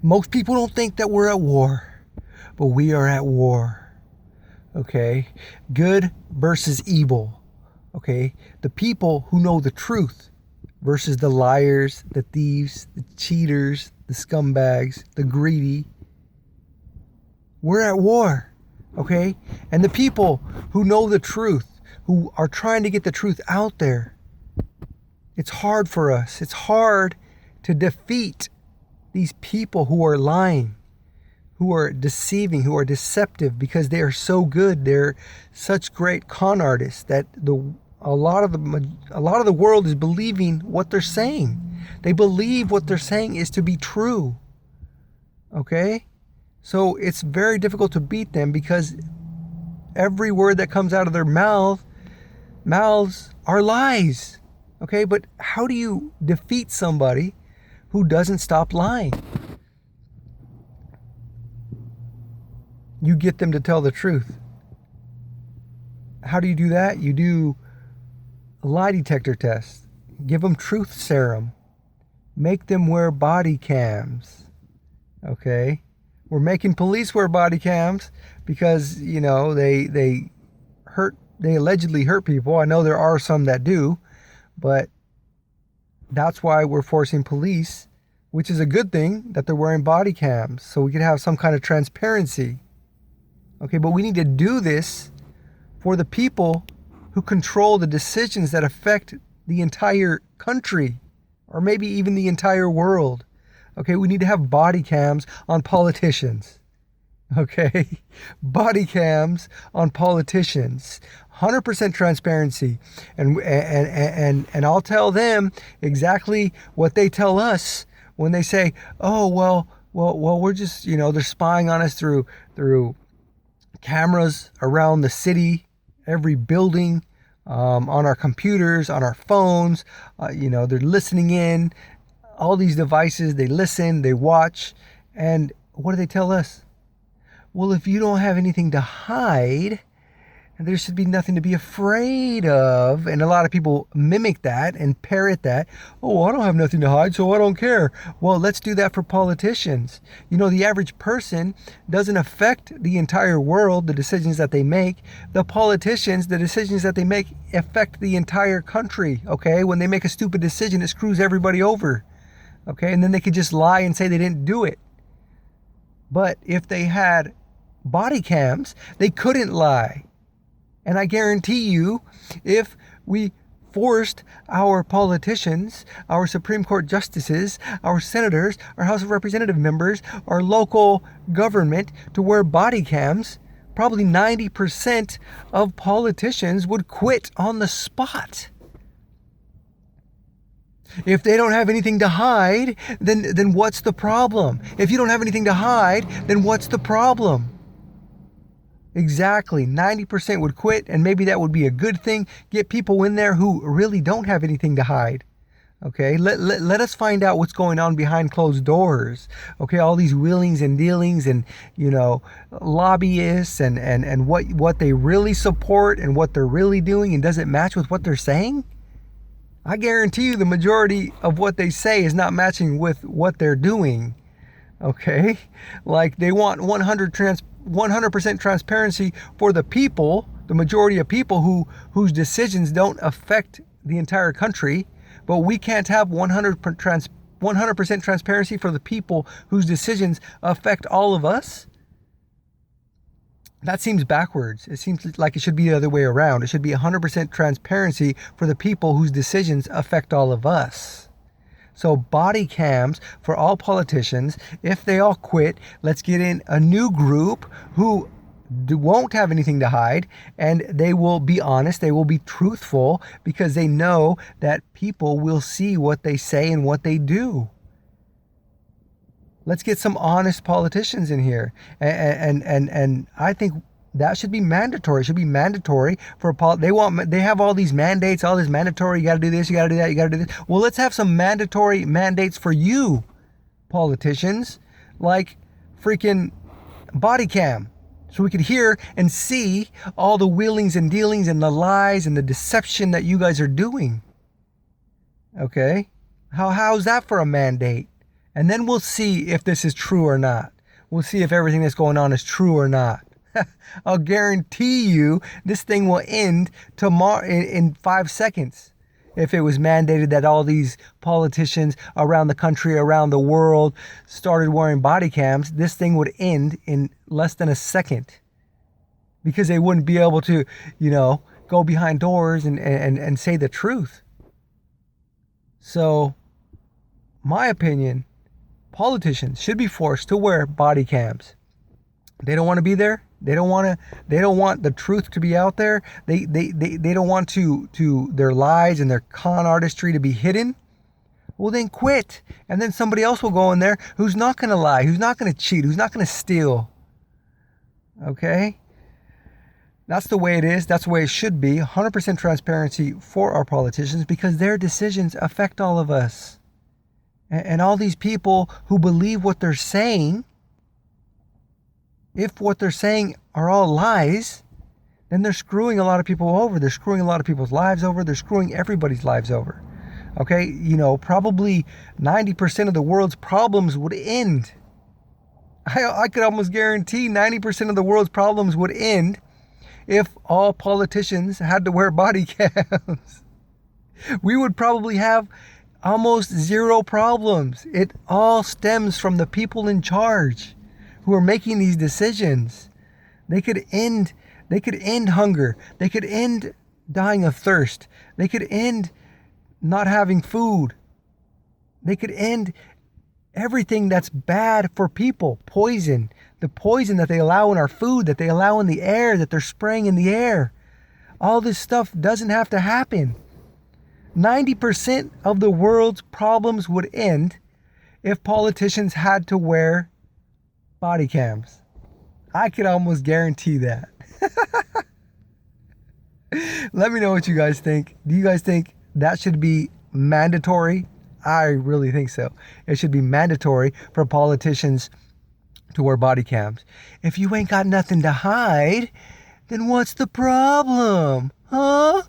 Most people don't think that we're at war, but we are at war. Okay? Good versus evil. Okay? The people who know the truth versus the liars, the thieves, the cheaters, the scumbags, the greedy. We're at war. Okay? And the people who know the truth, who are trying to get the truth out there, it's hard for us. It's hard to defeat these people who are lying, who are deceiving, who are deceptive, because they are so good. They're such great con artists that a lot of the world is believing what they're saying. They believe what they're saying is to be true. Okay? So it's very difficult to beat them because every word that comes out of their mouths are lies. Okay? But how do you defeat somebody who doesn't stop lying? You get them to tell the truth. How do you do that? You do a lie detector test. Give them truth serum. Make them wear body cams. Okay? We're making police wear body cams because, they allegedly hurt people. I know there are some that do, but that's why we're forcing police, which is a good thing that they're wearing body cams, so we can have some kind of transparency. Okay, but we need to do this for the people who control the decisions that affect the entire country, or maybe even the entire world. Okay, we need to have body cams on politicians. Okay, body cams on politicians. 100% transparency, and I'll tell them exactly what they tell us when they say, "Oh, well, we're just, they're spying on us through cameras around the city, every building, on our computers, on our phones. They're listening in, all these devices. They listen, they watch, and what do they tell us? Well, if you don't have anything to hide, there should be nothing to be afraid of." And a lot of people mimic that and parrot that. "Oh, I don't have nothing to hide, so I don't care." Well, let's do that for politicians. The average person doesn't affect the entire world, the decisions that they make. The politicians, the decisions that they make affect the entire country, okay? When they make a stupid decision, it screws everybody over, okay? And then they could just lie and say they didn't do it. But if they had body cams, they couldn't lie. And I guarantee you, if we forced our politicians, our Supreme Court justices, our senators, our House of Representative members, our local government to wear body cams, probably 90% of politicians would quit on the spot. If they don't have anything to hide, then what's the problem? If you don't have anything to hide, then what's the problem? Exactly. 90% would quit, and maybe that would be a good thing. Get people in there who really don't have anything to hide. Okay, let us find out what's going on behind closed doors. Okay, all these wheelings and dealings and, lobbyists and what they really support and what they're really doing, and does it match with what they're saying? I guarantee you the majority of what they say is not matching with what they're doing. Okay, like they want 100% transparency for the people, the majority of people whose decisions don't affect the entire country, but we can't have 100% transparency for the people whose decisions affect all of us. That seems backwards. It seems like it should be the other way around. It should be 100% transparency for the people whose decisions affect all of us. So body cams for all politicians. If they all quit, let's get in a new group who won't have anything to hide, and they will be honest, they will be truthful, because they know that people will see what they say and what they do. Let's get some honest politicians in here, and I think that should be mandatory. It should be mandatory for they have all these mandates, all this mandatory. You got to do this, you got to do that, you got to do this. Well, let's have some mandatory mandates for you, politicians, like freaking body cam, so we could hear and see all the wheelings and dealings and the lies and the deception that you guys are doing. Okay, how's that for a mandate? And then we'll see if this is true or not. We'll see if everything that's going on is true or not. I'll guarantee you this thing will end tomorrow in 5 seconds. If it was mandated that all these politicians around the country, around the world started wearing body cams, this thing would end in less than a second. Because they wouldn't be able to, go behind doors and say the truth. So, my opinion, politicians should be forced to wear body cams. They don't want to be there. They don't want the truth to be out there. They don't want to their lies and their con artistry to be hidden. Well, then quit. And then somebody else will go in there who's not going to lie, who's not going to cheat, who's not going to steal. Okay? That's the way it is. That's the way it should be. 100% transparency for our politicians, because their decisions affect all of us. And all these people who believe what they're saying, if what they're saying are all lies, then they're screwing a lot of people over. They're screwing a lot of people's lives over. They're screwing everybody's lives over. Okay? Probably 90% of the world's problems would end. I could almost guarantee 90% of the world's problems would end if all politicians had to wear body cams. We would probably have almost zero problems. It all stems from the people in charge who are making these decisions. They could end hunger. They could end dying of thirst. They could end not having food. They could end everything that's bad for people. Poison. The poison that they allow in our food, that they allow in the air, that they're spraying in the air. All this stuff doesn't have to happen. 90% of the world's problems would end if politicians had to wear body cams. I could almost guarantee that. Let me know what you guys think. Do you guys think that should be mandatory? I really think so. It should be mandatory for politicians to wear body cams. If you ain't got nothing to hide, then what's the problem? Huh?